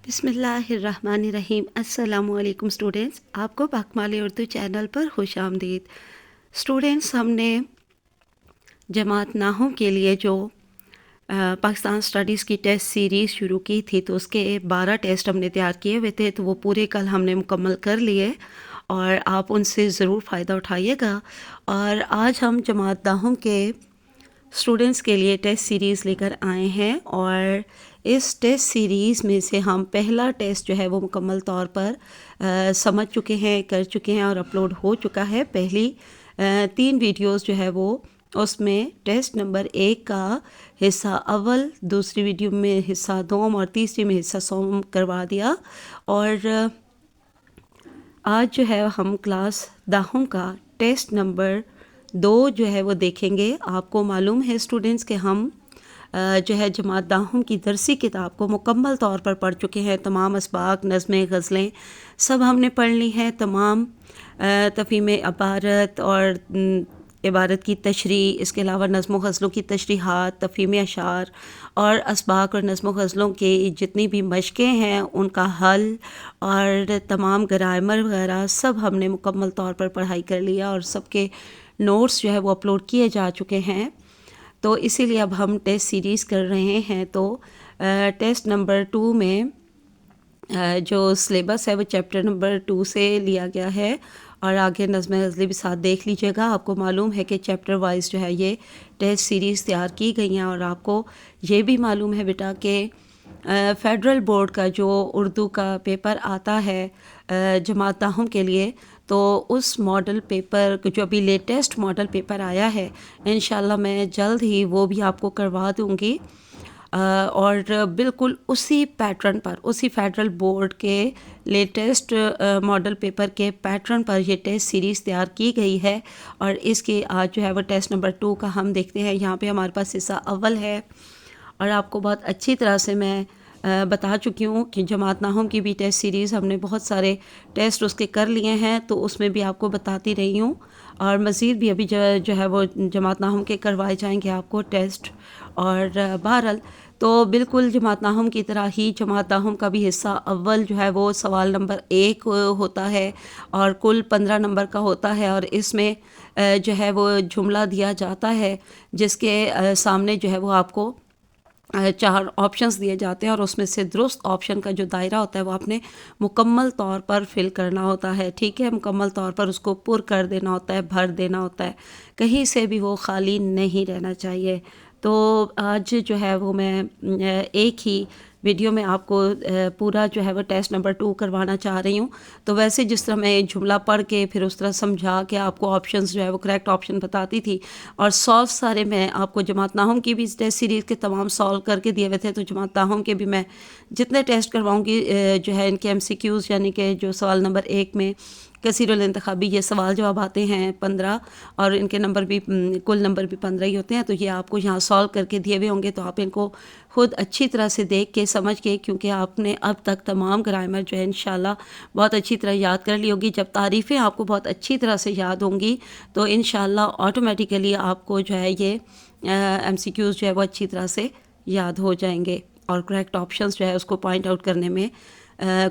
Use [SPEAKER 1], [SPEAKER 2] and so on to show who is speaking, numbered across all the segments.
[SPEAKER 1] بسم اللہ الرحمن الرحیم۔ السلام علیکم اسٹوڈینٹس، آپ کو باکمال اردو چینل پر خوش آمدید۔ اسٹوڈینٹس، ہم نے جماعت نحو کے لیے جو پاکستان اسٹڈیز کی ٹیسٹ سیریز شروع کی تھی، تو اس کے 12 ٹیسٹ ہم نے تیار کیے ہوئے تھے، تو وہ پورے کل ہم نے مکمل کر لیے اور آپ ان سے ضرور فائدہ اٹھائیے گا۔ اور آج ہم جماعت نحو کے اسٹوڈنٹس کے لیے ٹیسٹ سیریز لے کر آئے ہیں، اور اس ٹیسٹ سیریز میں سے ہم پہلا ٹیسٹ جو ہے وہ مکمل طور پر سمجھ چکے ہیں، کر چکے ہیں اور اپلوڈ ہو چکا ہے۔ پہلی 3 ویڈیوز جو ہے وہ اس میں ٹیسٹ نمبر 1 کا حصہ اول، دوسری ویڈیو میں حصہ دوم اور تیسری میں حصہ سوم کروا دیا۔ اور آج جو ہے ہم کلاس داہم کا ٹیسٹ نمبر 2 جو ہے وہ دیکھیں گے۔ آپ کو معلوم ہے اسٹوڈنٹس کہ ہم جو ہے جماعت داہم کی درسی کتاب کو مکمل طور پر پڑھ چکے ہیں۔ تمام اسباق، نظمیں، غزلیں سب ہم نے پڑھ لی ہیں۔ تمام تفہیم عبارت اور عبارت کی تشریح، اس کے علاوہ نظم و غزلوں کی تشریحات، تفہیم اشعار اور اسباق اور نظم و غزلوں کی جتنی بھی مشقیں ہیں ان کا حل اور تمام گرامر وغیرہ سب ہم نے مکمل طور پر پڑھائی کر لیا، اور سب کے نوٹس جو ہے وہ اپلوڈ کیے جا چکے ہیں۔ تو اسی لیے اب ہم ٹیسٹ سیریز کر رہے ہیں۔ تو ٹیسٹ نمبر 2 میں جو سلیبس ہے وہ چیپٹر نمبر 2 سے لیا گیا ہے، اور آگے نظم غزلیں بھی ساتھ دیکھ لیجیے گا۔ آپ کو معلوم ہے کہ چیپٹر وائز جو ہے یہ ٹیسٹ سیریز تیار کی گئی ہیں، اور آپ کو یہ بھی معلوم ہے بیٹا کہ فیڈرل بورڈ کا جو اردو کا پیپر آتا ہے جماعت داہم کے لیے، تو اس ماڈل پیپر جو ابھی لیٹسٹ ماڈل پیپر آیا ہے، انشاءاللہ میں جلد ہی وہ بھی آپ کو کروا دوں گی، اور بالکل اسی پیٹرن پر، اسی فیڈرل بورڈ کے لیٹسٹ ماڈل پیپر کے پیٹرن پر یہ ٹیسٹ سیریز تیار کی گئی ہے۔ اور اس کی آج جو ہے وہ ٹیسٹ نمبر 2 کا ہم دیکھتے ہیں۔ یہاں پہ ہمارے پاس حصہ اول ہے، اور آپ کو بہت اچھی طرح سے میں بتا چکی ہوں کہ جماعت نحو کی بھی ٹیسٹ سیریز ہم نے بہت سارے ٹیسٹ اس کے کر لیے ہیں، تو اس میں بھی آپ کو بتاتی رہی ہوں، اور مزید بھی ابھی جو ہے وہ جماعت نحو کے کروائے جائیں گے آپ کو ٹیسٹ۔ اور بہرحال تو بالکل جماعت نحو کی طرح ہی جماعت نحو کا بھی حصہ اول جو ہے وہ سوال نمبر 1 ہوتا ہے، اور کل 15 نمبر کا ہوتا ہے، اور اس میں جو ہے وہ جملہ دیا جاتا ہے جس کے سامنے جو ہے وہ آپ کو 4 آپشنز دیے جاتے ہیں، اور اس میں سے درست آپشن کا جو دائرہ ہوتا ہے وہ آپ نے مکمل طور پر فل کرنا ہوتا ہے، ٹھیک ہے، مکمل طور پر اس کو پر کر دینا ہوتا ہے، بھر دینا ہوتا ہے، کہیں سے بھی وہ خالی نہیں رہنا چاہیے۔ تو آج جو ہے وہ میں ایک ہی ویڈیو میں آپ کو پورا جو ہے وہ ٹیسٹ نمبر 2 کروانا چاہ رہی ہوں۔ تو ویسے جس طرح میں جملہ پڑھ کے پھر اس طرح سمجھا کے آپ کو آپشنز جو ہے وہ کریکٹ آپشن بتاتی تھی، اور سالو سارے میں آپ کو جماعت نحو کی بھی ٹیسٹ سیریز کے تمام سالو کر کے دیے ہوئے تھے، تو جماعت نحو کے بھی میں جتنے ٹیسٹ کرواؤں گی جو ہے ان کے MCQs، یعنی کہ جو سوال نمبر 1 میں کثیر الانتخابی یہ سوال جواب آتے ہیں 15، اور ان کے نمبر بھی کل نمبر بھی 15 ہی ہوتے ہیں، تو یہ آپ کو یہاں سالو کر کے دیے ہوئے ہوں گے، تو آپ ان کو خود اچھی طرح سے دیکھ کے سمجھ کے، کیونکہ آپ نے اب تک تمام گرامر جو ہے انشاءاللہ بہت اچھی طرح یاد کر لی ہوگی۔ جب تعریفیں آپ کو بہت اچھی طرح سے یاد ہوں گی تو انشاءاللہ آٹومیٹیکلی آپ کو جو ہے یہ MCQs جو ہے وہ اچھی طرح سے یاد ہو جائیں گے، اور کریکٹ آپشنز جو ہے اس کو پوائنٹ آؤٹ کرنے میں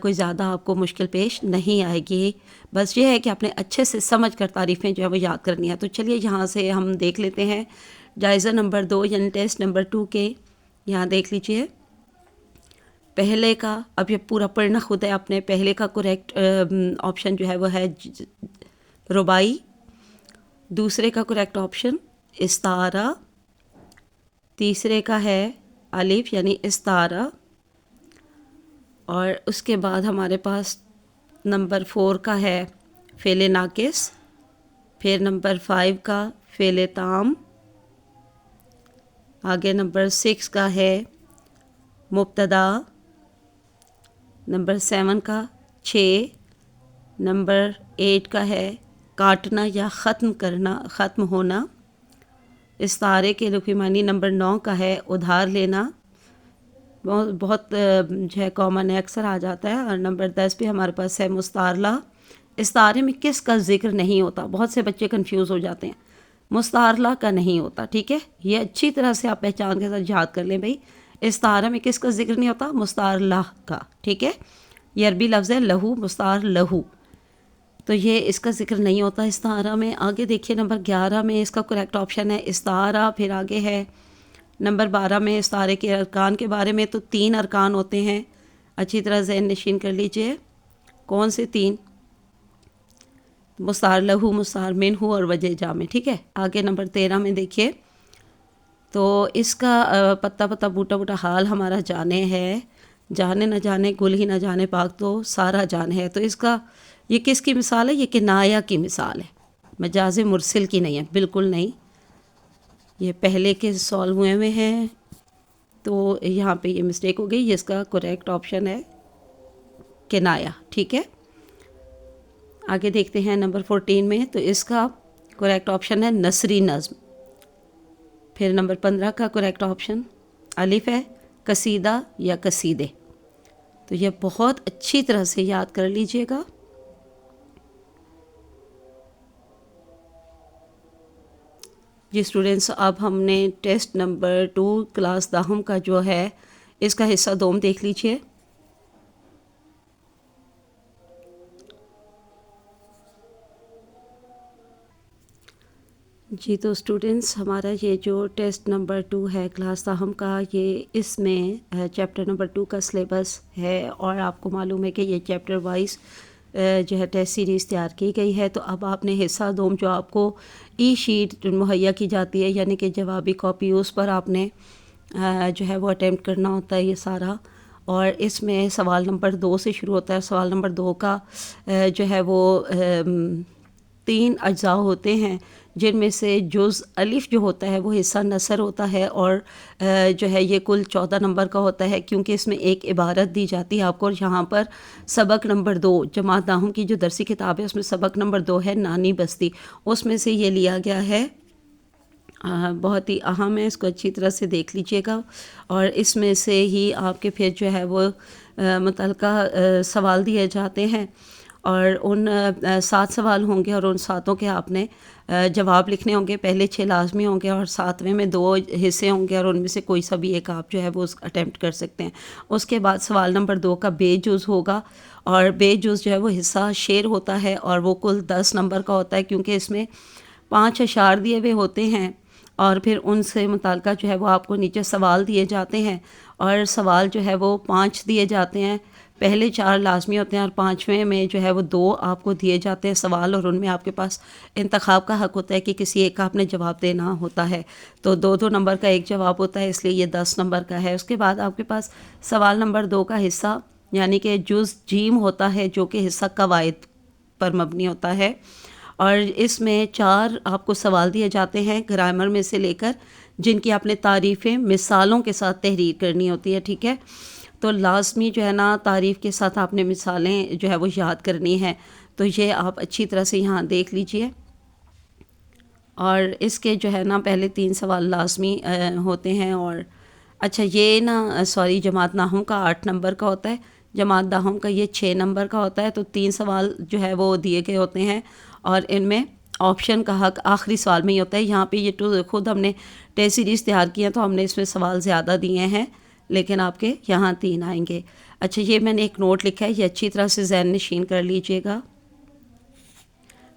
[SPEAKER 1] کوئی زیادہ آپ کو مشکل پیش نہیں آئے گی۔ بس یہ ہے کہ آپ نے اچھے سے سمجھ کر تعریفیں جو ہے وہ یاد کرنی ہے۔ تو چلیے یہاں سے ہم دیکھ لیتے ہیں جائزہ نمبر 2 یعنی ٹیسٹ نمبر 2 کے، یہاں دیکھ لیجئے پہلے کا، اب یہ پورا پڑھنا خود ہے اپنے۔ پہلے کا کریکٹ آپشن جو ہے وہ ہے رباعی، دوسرے کا کریکٹ آپشن استعارہ، تیسرے کا ہے الف یعنی استعارہ، اور اس کے بعد ہمارے پاس نمبر 4 کا ہے فعل ناقص، پھر نمبر 5 کا فعل تام، آگے نمبر 6 کا ہے مبتدا، نمبر 7 کا 6، نمبر 8 کا ہے کاٹنا یا ختم کرنا، ختم ہونا، استعارے کے لغوی معنی نمبر 9 کا ہے ادھار لینا، بہت جو ہے کامن ہے، اکثر آ جاتا ہے، اور نمبر 10 پہ ہمارے پاس ہے مستعارلہ۔ استعارے میں کس کا ذکر نہیں ہوتا، بہت سے بچے کنفیوز ہو جاتے ہیں، مستعارلہ کا نہیں ہوتا، ٹھیک ہے، یہ اچھی طرح سے آپ پہچان کے ساتھ یاد کر لیں بھئی، استعارہ میں کس کا ذکر نہیں ہوتا؟ مستعار لہ کا، ٹھیک ہے، یہ عربی لفظ ہے لہو، مستعار لہو، تو یہ اس کا ذکر نہیں ہوتا استعارہ میں۔ آگے دیکھیے نمبر 11 میں اس کا کریکٹ آپشن ہے استعارہ، پھر آگے ہے نمبر 12 میں استعارے کے ارکان کے بارے میں، تو 3 ارکان ہوتے ہیں، اچھی طرح ذہن نشین کر لیجئے، کون سے 3؟ مستعار لہو، مستعار منہ اور وجہ جامع، ٹھیک ہے۔ آگے نمبر 13 میں دیکھیے، تو اس کا پتا پتا بوٹا بوٹا حال ہمارا جانے ہے، جانے نہ جانے گل ہی نہ جانے پاک تو سارا جان ہے، تو اس کا یہ کس کی مثال ہے؟ یہ کنایہ کی مثال ہے، مجاز مرسل کی نہیں ہے، بالکل نہیں، یہ پہلے کے سالو ہوئے ہیں، تو یہاں پہ یہ مسٹیک ہو گئی، یہ اس کا کریکٹ آپشن ہے کنایہ، ٹھیک ہے۔ آگے دیکھتے ہیں نمبر 14 میں، تو اس کا کریکٹ آپشن ہے نثری نظم۔ پھر نمبر 15 کا کریکٹ آپشن الف ہے، قصیدہ یا قصیدے، تو یہ بہت اچھی طرح سے یاد کر لیجئے گا۔ جی اسٹوڈنٹس، اب ہم نے ٹیسٹ نمبر 2 کلاس داہم کا جو ہے اس کا حصہ دوم دیکھ لیجئے۔ جی تو اسٹوڈنٹس، ہمارا یہ جو ٹیسٹ نمبر 2 ہے کلاس داہم کا، یہ اس میں چیپٹر نمبر 2 کا سلیبس ہے، اور آپ کو معلوم ہے کہ یہ چیپٹر وائز جو ہے ٹیسٹ سیریز تیار کی گئی ہے۔ تو اب آپ نے حصہ دوم جو آپ کو ای شیٹ مہیا کی جاتی ہے، یعنی کہ جوابی کاپی، اس پر آپ نے جو ہے وہ اٹیمپٹ کرنا ہوتا ہے یہ سارا، اور اس میں سوال نمبر 2 سے شروع ہوتا ہے۔ سوال نمبر 2 کا جو ہے وہ 3 اجزاء ہوتے ہیں، جن میں سے جز الف جو ہوتا ہے وہ حصہ نثر ہوتا ہے، اور جو ہے یہ کل 14 نمبر کا ہوتا ہے، کیونکہ اس میں ایک عبارت دی جاتی ہے آپ کو، اور یہاں پر سبق نمبر 2 جماعت داہم کی جو درسی کتاب ہے اس میں سبق نمبر 2 ہے نانی بستی، اس میں سے یہ لیا گیا ہے، بہت ہی اہم ہے، اس کو اچھی طرح سے دیکھ لیجئے گا، اور اس میں سے ہی آپ کے پھر جو ہے وہ متعلقہ سوال دیے جاتے ہیں، اور ان 7 سوال ہوں گے، اور ان 7 کے آپ نے جواب لکھنے ہوں گے، پہلے 6 لازمی ہوں گے، اور 7ویں میں 2 حصے ہوں گے، اور ان میں سے کوئی سا بھی ایک آپ جو ہے وہ اٹیمپٹ کر سکتے ہیں۔ اس کے بعد سوال نمبر 2 کا بے جز ہوگا، اور بے جز جو ہے وہ حصہ شعر ہوتا ہے، اور وہ کل 10 نمبر کا ہوتا ہے، کیونکہ اس میں 5 اشعار دیے ہوئے ہوتے ہیں، اور پھر ان سے متعلقہ جو ہے وہ آپ کو نیچے سوال دیے جاتے ہیں، اور سوال جو ہے وہ 5 دیے جاتے ہیں، پہلے 4 لازمی ہوتے ہیں، اور 5ویں میں جو ہے وہ 2 آپ کو دیے جاتے ہیں سوال، اور ان میں آپ کے پاس انتخاب کا حق ہوتا ہے کہ کسی ایک کا آپ نے جواب دینا ہوتا ہے، تو 2 نمبر کا ایک جواب ہوتا ہے، اس لیے یہ 10 نمبر کا ہے۔ اس کے بعد آپ کے پاس سوال نمبر 2 کا حصہ یعنی کہ جز جیم ہوتا ہے، جو کہ حصہ قواعد پر مبنی ہوتا ہے، اور اس میں 4 آپ کو سوال دیے جاتے ہیں گرامر میں سے لے کر، جن کی آپ نے تعریفیں مثالوں کے ساتھ تحریر کرنی ہوتی ہے، ٹھیک ہے۔ تو لازمی جو ہے نا تعریف کے ساتھ آپ نے مثالیں جو ہے وہ یاد کرنی ہے، تو یہ آپ اچھی طرح سے یہاں دیکھ لیجئے، اور اس کے جو ہے نا پہلے 3 سوال لازمی ہوتے ہیں، اور اچھا یہ نا سوری جماعت ناہم کا 8 نمبر کا ہوتا ہے، جماعت داہم کا یہ 6 نمبر کا ہوتا ہے، تو 3 سوال جو ہے وہ دیے گئے ہوتے ہیں، اور ان میں آپشن کا حق آخری سوال میں ہی ہوتا ہے۔ یہاں پہ یہ تو خود ہم نے ٹیسٹ سیریز تیار کی ہے، تو ہم نے اس میں سوال زیادہ دیے ہیں، لیکن آپ کے یہاں 3 آئیں گے۔ اچھا یہ میں نے ایک نوٹ لکھا ہے، یہ اچھی طرح سے ذہن نشین کر لیجئے گا۔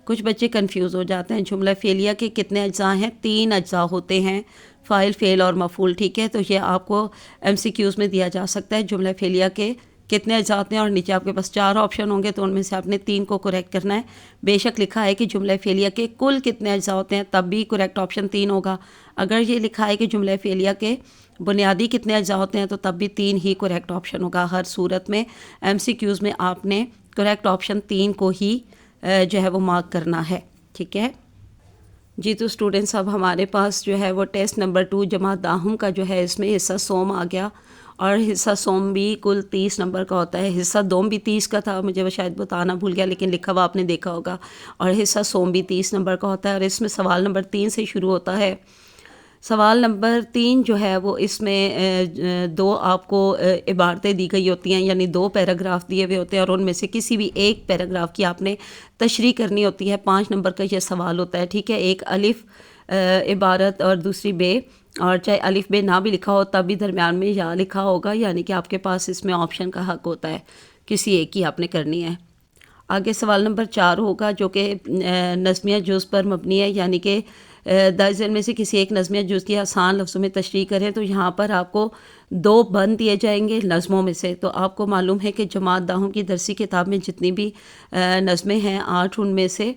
[SPEAKER 1] کچھ بچے کنفیوز ہو جاتے ہیں، جملہ فعلیہ کے کتنے اجزاء ہیں؟ 3 اجزاء ہوتے ہیں، فاعل، فعل اور مفعول، ٹھیک ہے۔ تو یہ آپ کو MCQs میں دیا جا سکتا ہے، جملہ فعلیہ کے کتنے اجزاء ہوتے ہیں، اور نیچے آپ کے پاس 4 آپشن ہوں گے، تو ان میں سے آپ نے 3 کو کریکٹ کرنا ہے۔ بے شک لکھا ہے کہ جملہ فعلیہ کے کل کتنے اجزاء ہوتے ہیں، تب بھی کریکٹ آپشن 3 ہوگا۔ اگر یہ لکھا ہے کہ جملہ فعلیہ کے بنیادی کتنے اجزاء ہوتے ہیں، تو تب بھی 3 ہی کریکٹ آپشن ہوگا۔ ہر صورت میں MCQs میں آپ نے کریکٹ آپشن 3 کو ہی جو ہے وہ مارک کرنا ہے، ٹھیک ہے جی۔ تو اسٹوڈنٹس اب ہمارے پاس جو ہے وہ ٹیسٹ نمبر 2 جماعت داہم کا جو ہے اس میں حصہ سوم آ گیا، اور حصہ سوم بھی کل 30 نمبر کا ہوتا ہے، حصہ دوم بھی 30 کا تھا، مجھے وہ شاید بتانا بھول گیا، لیکن لکھا ہوا آپ نے دیکھا ہوگا، اور حصہ سوم بھی 30 نمبر کا ہوتا ہے، اور اس میں سوال نمبر 3 سے شروع ہوتا ہے۔ سوال نمبر 3 جو ہے وہ اس میں 2 آپ کو عبارتیں دی گئی ہوتی ہیں، یعنی 2 پیراگراف دیے ہوئے ہوتے ہیں، اور ان میں سے کسی بھی ایک پیراگراف کی آپ نے تشریح کرنی ہوتی ہے۔ 5 نمبر کا یہ سوال ہوتا ہے، ٹھیک ہے۔ ایک الف عبارت اور دوسری بے اور چاہے الف بے نہ بھی لکھا ہو تب بھی درمیان میں یا لکھا ہوگا، یعنی کہ آپ کے پاس اس میں آپشن کا حق ہوتا ہے، کسی ایک کی آپ نے کرنی ہے۔ آگے سوال نمبر 4 ہوگا جو کہ نظمیہ جز پر مبنی ہے، یعنی کہ درجن میں سے کسی ایک نظمیہ جز کی آسان لفظوں میں تشریح کریں۔ تو یہاں پر آپ کو 2 بند دیے جائیں گے نظموں میں سے۔ تو آپ کو معلوم ہے کہ جماعت داہم کی درسی کتاب میں جتنی بھی نظمیں ہیں 8، ان میں سے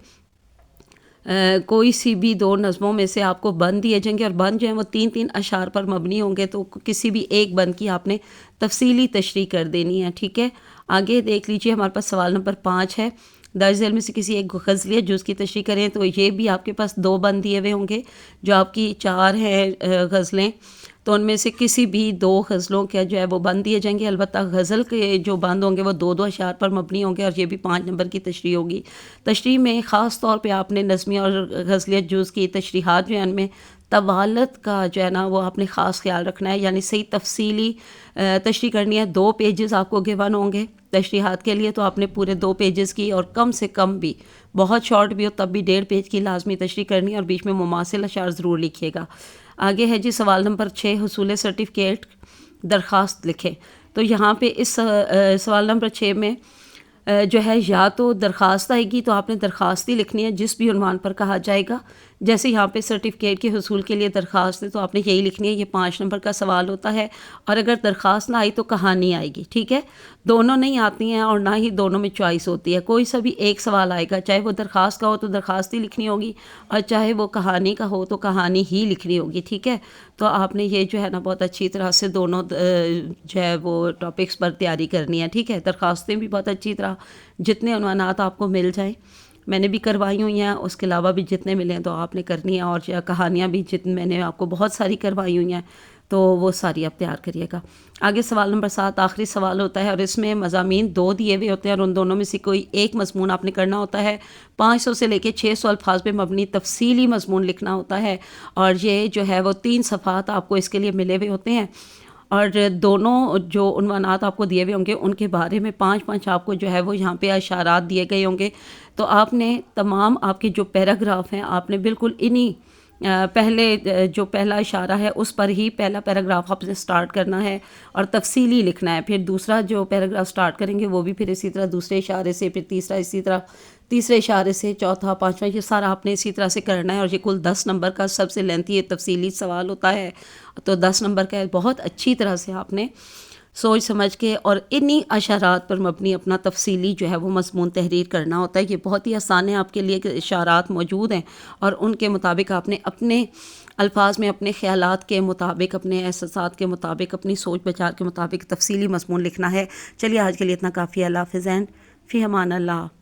[SPEAKER 1] کوئی سی بھی 2 نظموں میں سے آپ کو بند دیے جائیں گے، اور بند جو ہیں وہ 3 اشعار پر مبنی ہوں گے، تو کسی بھی ایک بند کی آپ نے تفصیلی تشریح کر دینی ہے، ٹھیک ہے۔ آگے دیکھ لیجئے، ہمارے پاس سوال نمبر 5 ہے، درج ذیل میں سے کسی ایک غزلیہ جز کی تشریح کریں۔ تو یہ بھی آپ کے پاس 2 بند دیے ہوئے ہوں گے، جو آپ کی 4 ہیں غزلیں، تو ان میں سے کسی بھی 2 غزلوں کے جو ہے وہ بند دیے جائیں گے۔ البتہ غزل کے جو بند ہوں گے وہ 2 اشعار پر مبنی ہوں گے، اور یہ بھی 5 نمبر کی تشریح ہوگی۔ تشریح میں خاص طور پہ آپ نے نظمیہ اور غزلیہ جز کی تشریحات جو ہیں ان میں طوالت کا جو ہے نا وہ آپ نے خاص خیال رکھنا ہے، یعنی صحیح تفصیلی تشریح کرنی ہے۔ 2 پیجز آپ کو گیون ہوں گے تشریحات کے لیے، تو آپ نے پورے 2 پیجز کی، اور کم سے کم بھی بہت شارٹ بھی ہو تب بھی 1.5 پیج کی لازمی تشریح کرنی ہے، اور بیچ میں مماثل اشعار ضرور لکھیے گا۔ آگے ہے جی سوال نمبر 6، حصول سرٹیفکیٹ درخواست لکھیں۔ تو یہاں پہ اس سوال نمبر 6 میں جو ہے یا تو درخواست آئے گی، تو آپ نے درخواست ہی لکھنی ہے جس بھی عنوان پر کہا جائے گا۔ جیسے یہاں پہ سرٹیفکیٹ کے حصول کے لیے درخواست ہے، تو آپ نے یہی لکھنی ہے، یہ 5 نمبر کا سوال ہوتا ہے۔ اور اگر درخواست نہ آئی تو کہانی آئے گی، ٹھیک ہے۔ دونوں نہیں آتی ہیں، اور نہ ہی دونوں میں چوائس ہوتی ہے، کوئی سا بھی ایک سوال آئے گا، چاہے وہ درخواست کا ہو تو درخواست ہی لکھنی ہوگی، اور چاہے وہ کہانی کا ہو تو کہانی ہی لکھنی ہوگی، ٹھیک ہے۔ تو آپ نے یہ جو ہے نا بہت اچھی طرح سے دونوں جو ہے وہ ٹاپکس پر تیاری کرنی ہے، ٹھیک ہے۔ درخواستیں بھی بہت اچھی طرح جتنے عنوانات آپ کو مل جائیں، میں نے بھی کروائی ہوئی ہیں، اس کے علاوہ بھی جتنے ملیں تو آپ نے کرنی ہے، اور کہانیاں بھی میں نے آپ کو بہت ساری کروائی ہوئی ہیں، تو وہ ساری آپ تیار کریے گا۔ آگے سوال نمبر 7 آخری سوال ہوتا ہے، اور اس میں مضامین 2 دیے ہوئے ہوتے ہیں، اور ان دونوں میں سے کوئی ایک مضمون آپ نے کرنا ہوتا ہے۔ 500 سے لے کے 600 الفاظ پہ مبنی تفصیلی مضمون لکھنا ہوتا ہے، اور یہ جو ہے وہ 3 صفحات آپ کو اس کے لیے ملے ہوئے ہوتے ہیں، اور دونوں جو عنوانات آپ کو دیے ہوئے ہوں گے ان کے بارے میں 5 آپ کو جو ہے وہ یہاں پہ اشارات دیے گئے ہوں گے۔ تو آپ نے تمام آپ کے جو پیراگراف ہیں آپ نے بالکل انہی پہلے جو پہلا اشارہ ہے اس پر ہی پہلا پیراگراف آپ نے سٹارٹ کرنا ہے، اور تفصیلی لکھنا ہے۔ پھر دوسرا جو پیراگراف سٹارٹ کریں گے وہ بھی پھر اسی طرح دوسرے اشارے سے، پھر تیسرا اسی طرح تیسرے اشارے سے، چوتھا، 5واں، یہ سارا آپ نے اسی طرح سے کرنا ہے، اور یہ کل 10 نمبر کا سب سے لینتھی یہ تفصیلی سوال ہوتا ہے، تو 10 نمبر کا ہے۔ بہت اچھی طرح سے آپ نے سوچ سمجھ کے اور انہی اشارات پر مبنی اپنا تفصیلی جو ہے وہ مضمون تحریر کرنا ہوتا ہے۔ یہ بہت ہی آسان ہے آپ کے لیے کہ اشارات موجود ہیں، اور ان کے مطابق آپ نے اپنے الفاظ میں اپنے خیالات کے مطابق، اپنے احساسات کے مطابق، اپنی سوچ بچار کے مطابق تفصیلی مضمون لکھنا ہے۔ چلیے آج کے لیے اتنا کافی ہے۔ اللہ حافظ، فی امان اللہ۔